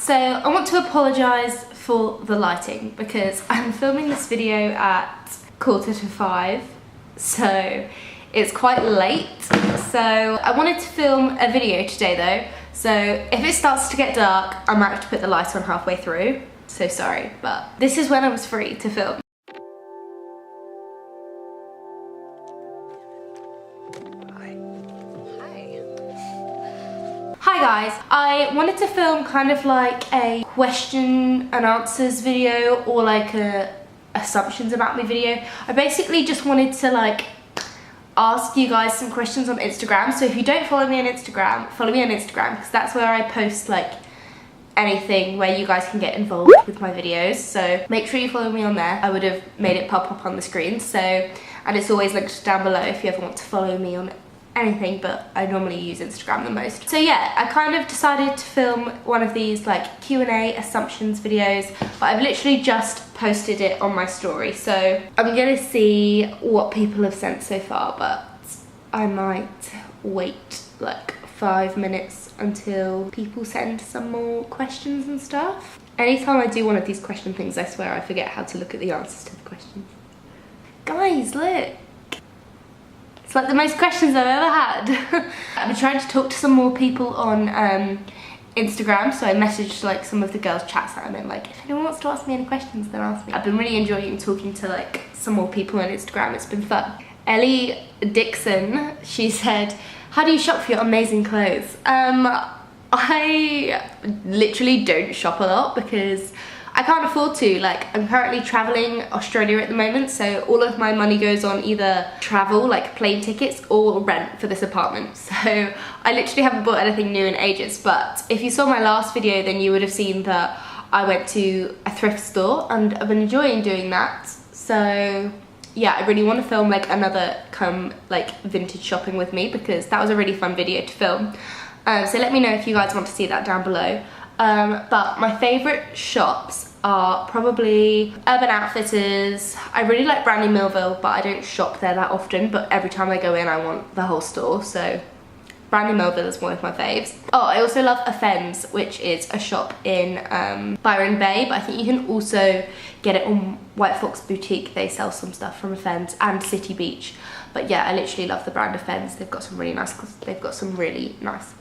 So I want to apologise for the lighting because I'm filming this video at 4:45, so it's quite late. So I wanted to film a video today though, so if it starts to get dark I might have to put the light on halfway through, so sorry, but this is when I was free to film. Hi guys, I wanted to film kind of like a question and answers video or like a assumptions about me video. I basically just wanted to like ask you guys some questions on Instagram. So if you don't follow me on Instagram, follow me on Instagram because that's where I post like anything where you guys can get involved with my videos. So make sure you follow me on there. I would have made it pop up on the screen. So, and it's always linked down below if you ever want to follow me on anything, but I normally use Instagram the most. So yeah, I kind of decided to film one of these like Q&A assumptions videos, but I've literally just posted it on my story, so I'm gonna see what people have sent so far, but I might wait like 5 minutes until people send some more questions and stuff. Anytime I do one of these question things, I swear I forget how to look at the answers to the questions. Guys, look. It's like the most questions I've ever had. I've been trying to talk to some more people on Instagram, so I messaged like some of the girls' chats that I'm in, like if anyone wants to ask me any questions then ask me. I've been really enjoying talking to like some more people on Instagram, it's been fun. Ellie Dixon, she said, how do you shop for your amazing clothes? I literally don't shop a lot because I can't afford to. Like, I'm currently traveling Australia at the moment, so all of my money goes on either travel, like plane tickets, or rent for this apartment. So I literally haven't bought anything new in ages, but if you saw my last video, then you would have seen that I went to a thrift store and I've been enjoying doing that. So yeah, I really want to film like another like vintage shopping with me because that was a really fun video to film. So let me know if you guys want to see that down below. But my favourite shops are probably Urban Outfitters. I really like Brandy Melville, but I don't shop there that often, but every time I go in I want the whole store, so Brandy Melville is one of my faves. Oh, I also love Offends, which is a shop in Byron Bay, but I think you can also get it on White Fox Boutique. They sell some stuff from Offends, and City Beach. But yeah, I literally love the brand Offends. They've got some really nice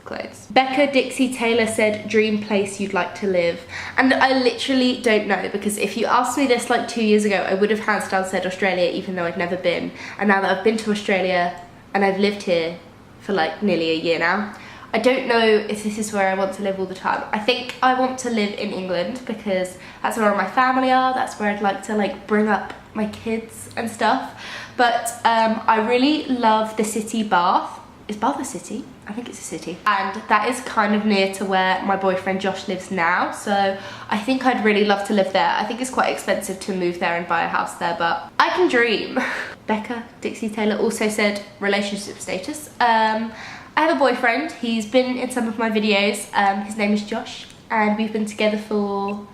clothes. Becca Dixie Taylor said, dream place you'd like to live. And I literally don't know, because if you asked me this like 2 years ago, I would have hands down said Australia, even though I'd never been. And now that I've been to Australia and I've lived here for like nearly a year now, I don't know if this is where I want to live all the time. I think I want to live in England because that's where all my family are. That's where I'd like to like bring up my kids and stuff. But I really love the city Bath. Is Bath a city? I think it's a city. And that is kind of near to where my boyfriend Josh lives now. So I think I'd really love to live there. I think it's quite expensive to move there and buy a house there, but I can dream. Becca Dixie Taylor also said relationship status. I have a boyfriend. He's been in some of my videos. His name is Josh, and we've been together for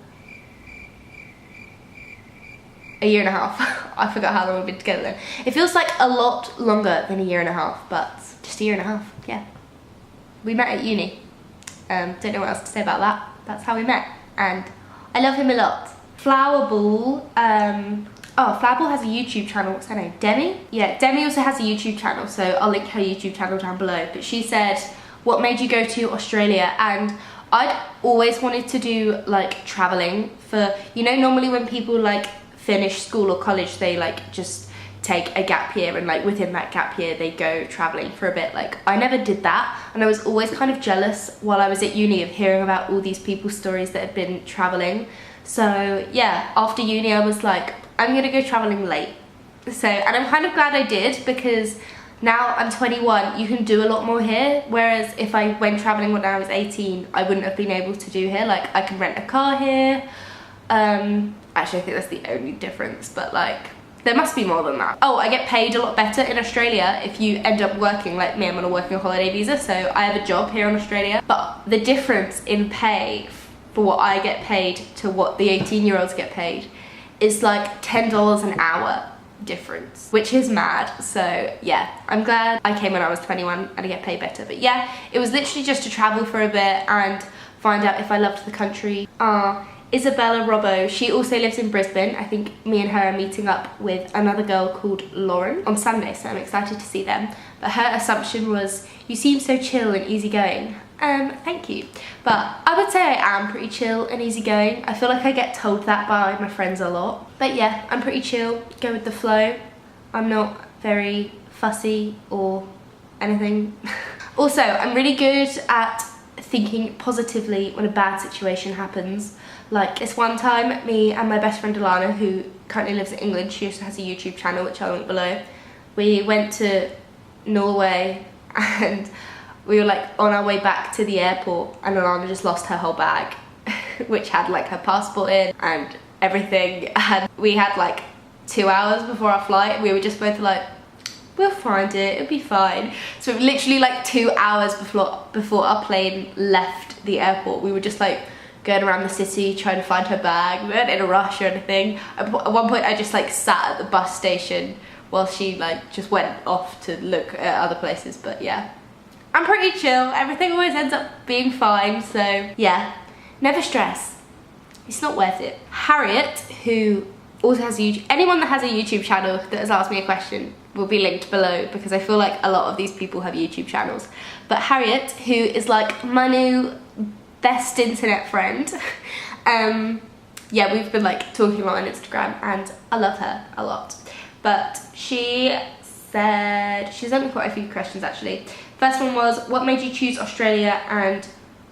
a year and a half. I forgot how long we've been together then. It feels like a lot longer than a year and a half, but just a year and a half, yeah. We met at uni. Don't know what else to say about that. That's how we met, and I love him a lot. Flowerball, Flowerball has a YouTube channel. What's her name? Demi? Yeah, Demi also has a YouTube channel, so I'll link her YouTube channel down below. But she said, what made you go to Australia? And I'd always wanted to do like traveling for, you know, normally when people like finish school or college, they like just take a gap year, and like within that gap year they go traveling for a bit. Like I never did that, and I was always kind of jealous while I was at uni of hearing about all these people's stories that had been traveling. So yeah, after uni I was like, I'm gonna go traveling late. So, and I'm kind of glad I did, because now I'm 21, you can do a lot more here, whereas if I went traveling when I was 18, I wouldn't have been able to do here. Like I can rent a car here. Actually I think that's the only difference, but like there must be more than that. Oh, I get paid a lot better in Australia if you end up working like me. I'm on a working holiday visa, so I have a job here in Australia, but the difference in pay for what I get paid to what the 18-year-olds get paid is like $10 an hour difference, which is mad. So yeah, I'm glad I came when I was 21 and I get paid better. But yeah, it was literally just to travel for a bit and find out if I loved the country are Isabella Robbo. She also lives in Brisbane. I think me and her are meeting up with another girl called Lauren on Sunday, so I'm excited to see them. But her assumption was, you seem so chill and easygoing. Thank you. But I would say I am pretty chill and easygoing. I feel like I get told that by my friends a lot. But yeah, I'm pretty chill, go with the flow. I'm not very fussy or anything. Also, I'm really good at thinking positively when a bad situation happens. Like this one time, me and my best friend Alana, who currently lives in England, she also has a YouTube channel which I'll link below. We went to Norway and we were like on our way back to the airport and Alana just lost her whole bag which had like her passport in and everything, and we had like 2 hours before our flight. We were just both like, we'll find it, it'll be fine. So literally like 2 hours before our plane left the airport, we were just like going around the city trying to find her bag. We weren't in a rush or anything. At one point I just like sat at the bus station while she like just went off to look at other places. But yeah, I'm pretty chill. Everything always ends up being fine, so yeah, never stress. It's not worth it. Harriet, who also has anyone that has a YouTube channel that has asked me a question will be linked below, because I feel like a lot of these people have YouTube channels. But Harriet, who is like my new best internet friend, yeah, we've been like talking a lot on Instagram and I love her a lot. But she said, she's sent me quite a few questions actually. First one was, what made you choose Australia and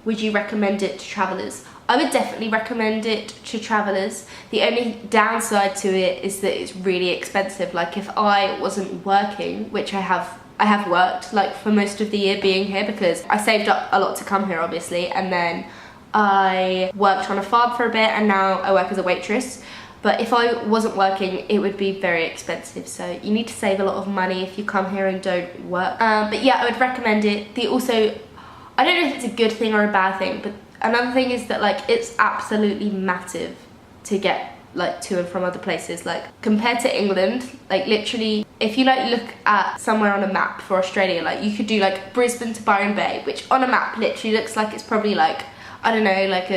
would you recommend it to travellers? I would definitely recommend it to travellers. The only downside to it is that it's really expensive. Like if I wasn't working, which I have worked like for most of the year being here, because I saved up a lot to come here obviously, and then I worked on a farm for a bit and now I work as a waitress. But if I wasn't working, it would be very expensive. So you need to save a lot of money if you come here and don't work. But yeah, I would recommend it. I don't know if it's a good thing or a bad thing, but another thing is that like it's absolutely massive to get like to and from other places. Like compared to England, like literally if you like look at somewhere on a map for Australia, like you could do like Brisbane to Byron Bay, which on a map literally looks like it's probably like, I don't know, like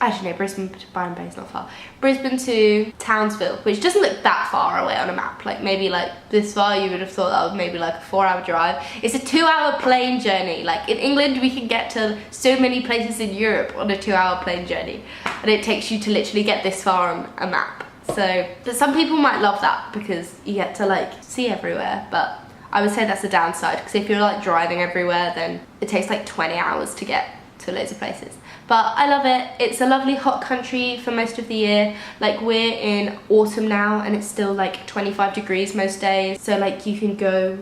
actually no, Brisbane to Byron Bay is not far. Brisbane to Townsville, which doesn't look that far away on a map. Like maybe like this far, you would have thought that was maybe like a 4-hour drive. It's a 2-hour plane journey. Like in England, we can get to so many places in Europe on a 2-hour plane journey. And it takes you to literally get this far on a map. So, but some people might love that because you get to like see everywhere. But I would say that's the downside, because if you're like driving everywhere, then it takes like 20 hours to get to loads of places. But I love it. It's a lovely hot country for most of the year. Like we're in autumn now and it's still like 25 degrees most days. So like you can go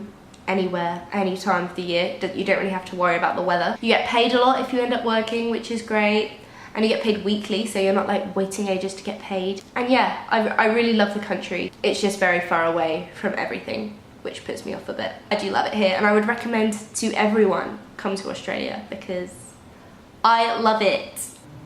anywhere, any time of the year. You don't really have to worry about the weather. You get paid a lot if you end up working, which is great. And you get paid weekly, so you're not like waiting ages to get paid. And yeah, I really love the country. It's just very far away from everything, which puts me off a bit. I do love it here and I would recommend to everyone come to Australia because I love it.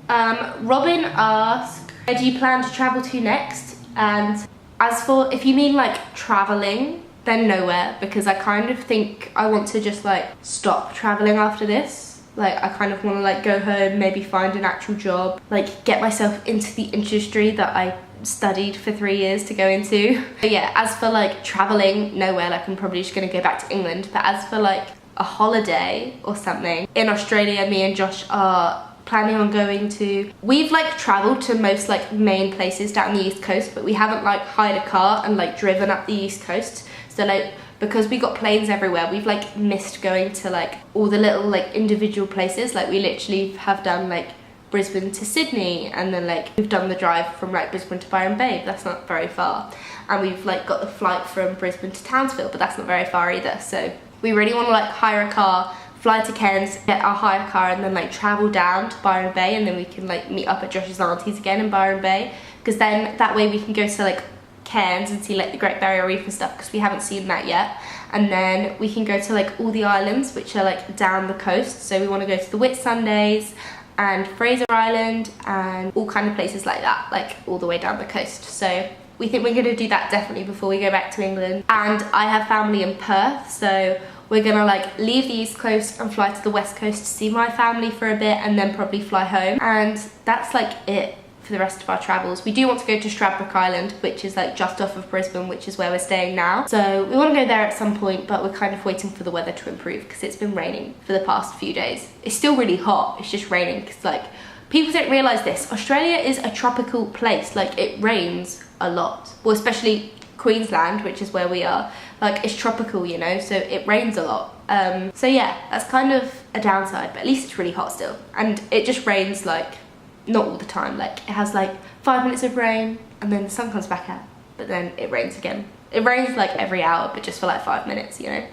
Robin asked, where do you plan to travel to next? And as for, if you mean like traveling, then nowhere, because I kind of think I want to just like stop traveling after this. Like I kind of want to like go home, maybe find an actual job, like get myself into the industry that I studied for 3 years to go into. But yeah, as for like traveling, nowhere. Like I'm probably just gonna go back to England. But as for like a holiday or something in Australia, me and Josh are planning on going to, we've like traveled to most like main places down the east coast, but we haven't like hired a car and like driven up the east coast. So like because we got planes everywhere, we've like missed going to like all the little like individual places. Like we literally have done like Brisbane to Sydney, and then like we've done the drive from like Brisbane to Byron Bay, but that's not very far. And we've like got the flight from Brisbane to Townsville, but that's not very far either. So we really want to like hire a car, fly to Cairns, get our hire car, and then like travel down to Byron Bay, and then we can like meet up at Josh's auntie's again in Byron Bay, because then that way we can go to like Cairns and see like the Great Barrier Reef and stuff, because we haven't seen that yet. And then we can go to like all the islands which are like down the coast. So we want to go to the Whitsundays and Fraser Island and all kind of places like that, like all the way down the coast. So we think we're going to do that definitely before we go back to England. And I have family in Perth, so we're gonna like leave the East Coast and fly to the West Coast to see my family for a bit and then probably fly home. And that's like it for the rest of our travels. We do want to go to Stradbroke Island, which is like just off of Brisbane, which is where we're staying now. So we want to go there at some point, but we're kind of waiting for the weather to improve because it's been raining for the past few days. It's still really hot, it's just raining because like people don't realise this. Australia is a tropical place, like it rains a lot. Well, especially Queensland, which is where we are, like it's tropical, you know, so it rains a lot. So yeah, that's kind of a downside, but at least it's really hot still. And it just rains like not all the time, like it has like 5 minutes of rain and then the sun comes back out, but then it rains again. It rains like every hour, but just for like 5 minutes, you know.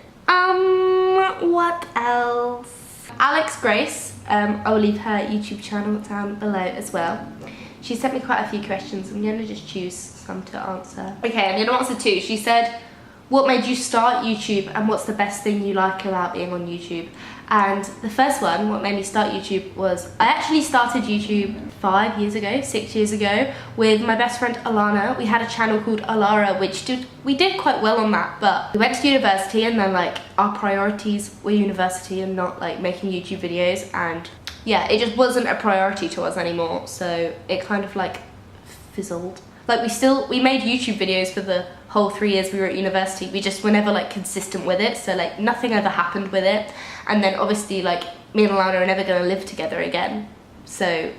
What else? Alex Grace, I will leave her YouTube channel down below as well. She sent me quite a few questions. I'm gonna just choose some to answer. Okay, I'm gonna answer two. She said, what made you start YouTube and what's the best thing you like about being on YouTube? And the first one, what made me start YouTube, was I actually started YouTube 5 years ago, 6 years ago, with my best friend Alana. We had a channel called Alara, which we did quite well on that, but we went to university and then like our priorities were university and not like making YouTube videos, and yeah, it just wasn't a priority to us anymore, so it kind of like fizzled. Like we made YouTube videos for the whole 3 years we were at university. We just were never like consistent with it, so like nothing ever happened with it. And then obviously like me and Alana are never gonna live together again, so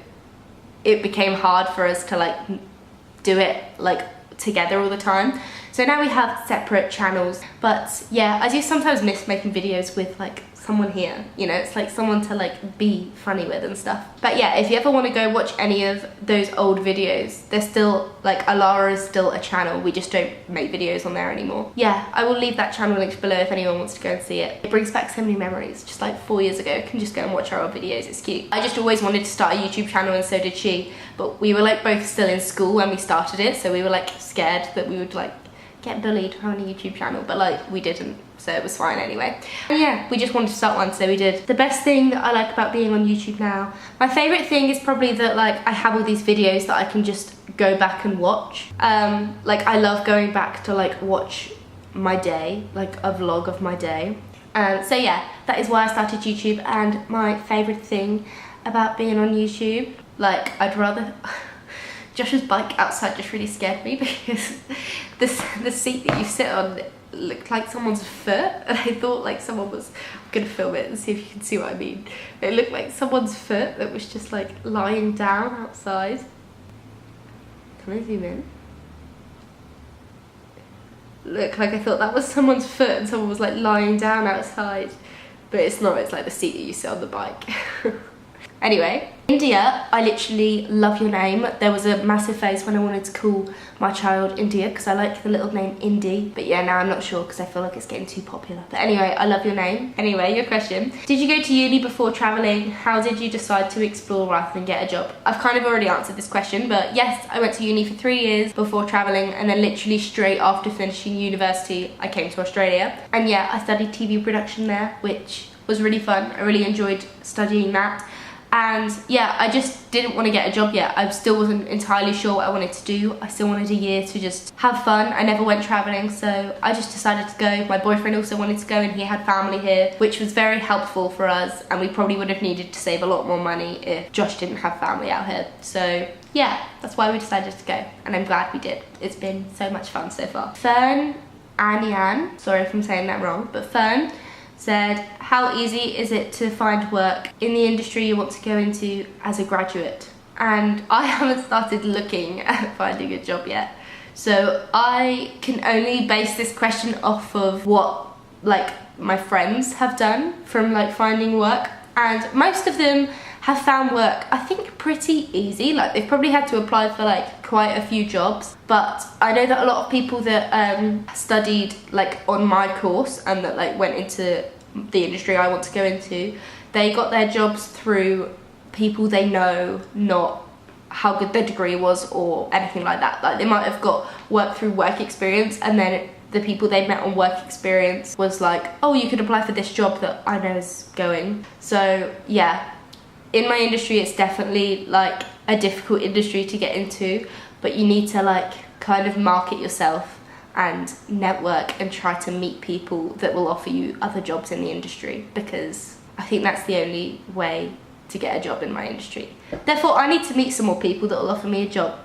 it became hard for us to like do it like together all the time. So now we have separate channels, but yeah, I do sometimes miss making videos with like someone here, you know, it's like someone to like be funny with and stuff. But yeah, if you ever want to go watch any of those old videos, they're still like, Alara is still a channel, we just don't make videos on there anymore. Yeah, I will leave that channel linked below if anyone wants to go and see it. It brings back so many memories, just like 4 years ago. You can just go and watch our old videos, it's cute. I just always wanted to start a YouTube channel and so did she, but we were like both still in school when we started it, so we were like scared that we would like get bullied for having a YouTube channel, but like we didn't, so it was fine anyway. And yeah, we just wanted to start one, so we did. The best thing that I like about being on YouTube now, my favourite thing is probably that like I have all these videos that I can just go back and watch. Like I love going back to like watch my day, like a vlog of my day. So yeah, that is why I started YouTube, and my favourite thing about being on YouTube, like I'd rather Josh's bike outside just really scared me because the seat that you sit on looked like someone's foot, and I thought like someone was, I'm gonna film it and see if you can see what I mean. It looked like someone's foot that was just like lying down outside. Can I zoom in? Look, like I thought that was someone's foot and someone was like lying down outside, but it's not, it's like the seat that you sit on the bike. Anyway, India, I literally love your name. There was a massive phase when I wanted to call my child India because I like the little name Indy. But yeah, now I'm not sure because I feel like it's getting too popular. But anyway, I love your name. Anyway, your question. Did you go to uni before traveling? How did you decide to explore rather than get a job? I've kind of already answered this question, but yes, I went to uni for 3 years before traveling, and then literally straight after finishing university, I came to Australia. And yeah, I studied TV production there, which was really fun. I really enjoyed studying that. And yeah, I just didn't want to get a job yet. I still wasn't entirely sure what I wanted to do. I still wanted a year to just have fun. I never went traveling, so I just decided to go. My boyfriend also wanted to go and he had family here, which was very helpful for us, and we probably would have needed to save a lot more money if Josh didn't have family out here. So yeah, that's why we decided to go, and I'm glad we did. It's been so much fun so far. Fern Anyan, sorry if I'm saying that wrong, but Fern said, how easy is it to find work in the industry you want to go into as a graduate? And I haven't started looking at finding a job yet, so I can only base this question off of what like my friends have done from like finding work, and most of them have found work, I think, pretty easy. Like they've probably had to apply for like quite a few jobs, but I know that a lot of people that studied like on my course and that like went into the industry I want to go into, they got their jobs through people they know, not how good their degree was or anything like that. Like they might have got work through work experience, and then the people they met on work experience was like, oh, you could apply for this job that I know is going. So yeah, in my industry it's definitely like a difficult industry to get into, but you need to like kind of market yourself and network and try to meet people that will offer you other jobs in the industry, because I think that's the only way to get a job in my industry. Therefore, I need to meet some more people that will offer me a job.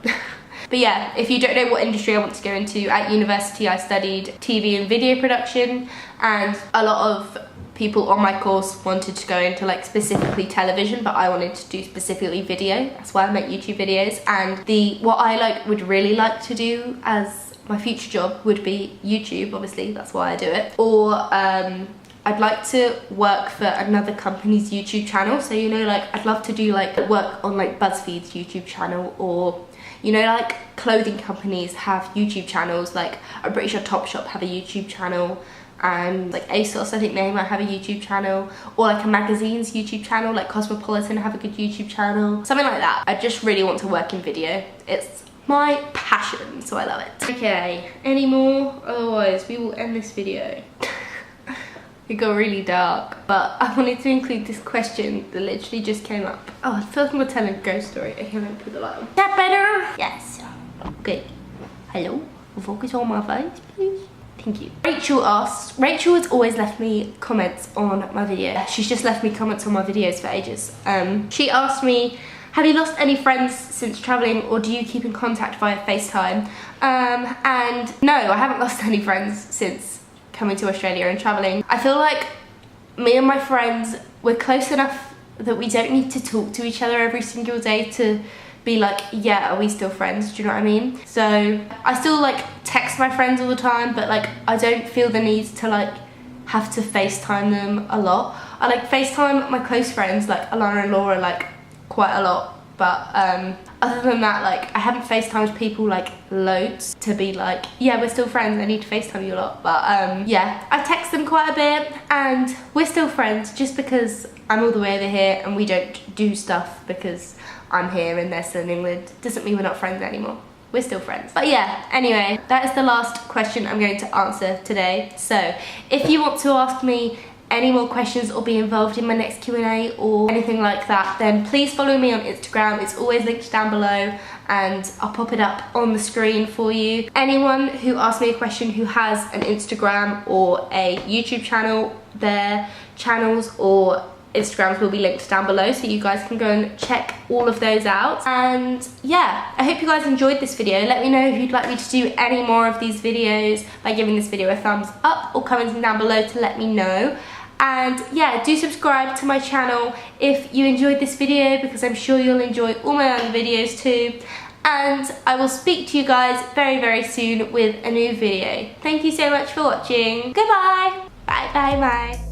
But yeah, if you don't know what industry I want to go into, at university I studied TV and video production, and a lot of people on my course wanted to go into like specifically television, but I wanted to do specifically video. That's why I make YouTube videos. And what I would really like to do as my future job would be YouTube, obviously, that's why I do it. Or I'd like to work for another company's YouTube channel. So, you know, like I'd love to do like work on like BuzzFeed's YouTube channel, or, you know, like clothing companies have YouTube channels. Like I'm pretty sure Topshop have a YouTube channel, and like ASOS, I think they might have a YouTube channel, or like a magazine's YouTube channel, like Cosmopolitan have a good YouTube channel, something like that. I just really want to work in video. It's my passion, so I love it. Okay, any more? Otherwise we will end this video. It got really dark, but I wanted to include this question that literally just came up. Oh, I feel like I'm gonna tell a ghost story. Okay, let me put the light on. Is that better? Yes. Good. Hello? Focus on my face, please. Thank you. Rachel asks, Rachel has always left me comments on my video. She's just left me comments on my videos for ages. She asked me, have you lost any friends since traveling, or do you keep in contact via FaceTime? And no, I haven't lost any friends since coming to Australia and traveling. I feel like me and my friends, we're close enough that we don't need to talk to each other every single day to be like, yeah, are we still friends? Do you know what I mean? So I still like text my friends all the time, but like I don't feel the need to like have to FaceTime them a lot. I like FaceTime my close friends like Alana and Laura like quite a lot, but other than that, like I haven't FaceTimed people like loads to be like, yeah, we're still friends, I need to FaceTime you a lot. But yeah, I text them quite a bit, and we're still friends just because I'm all the way over here and we don't do stuff because I'm here and they're still in England. Doesn't mean we're not friends anymore. We're still friends. But yeah, anyway, that is the last question I'm going to answer today. So if you want to ask me any more questions or be involved in my next Q&A or anything like that, then please follow me on Instagram. It's always linked down below, and I'll pop it up on the screen for you. Anyone who asks me a question who has an Instagram or a YouTube channel, their channels or Instagrams will be linked down below, so you guys can go and check all of those out. And yeah, I hope you guys enjoyed this video. Let me know if you'd like me to do any more of these videos by giving this video a thumbs up or commenting down below to let me know. And yeah, do subscribe to my channel if you enjoyed this video, because I'm sure you'll enjoy all my other videos too. And I will speak to you guys very, very soon with a new video. Thank you so much for watching. Goodbye. Bye, bye, bye.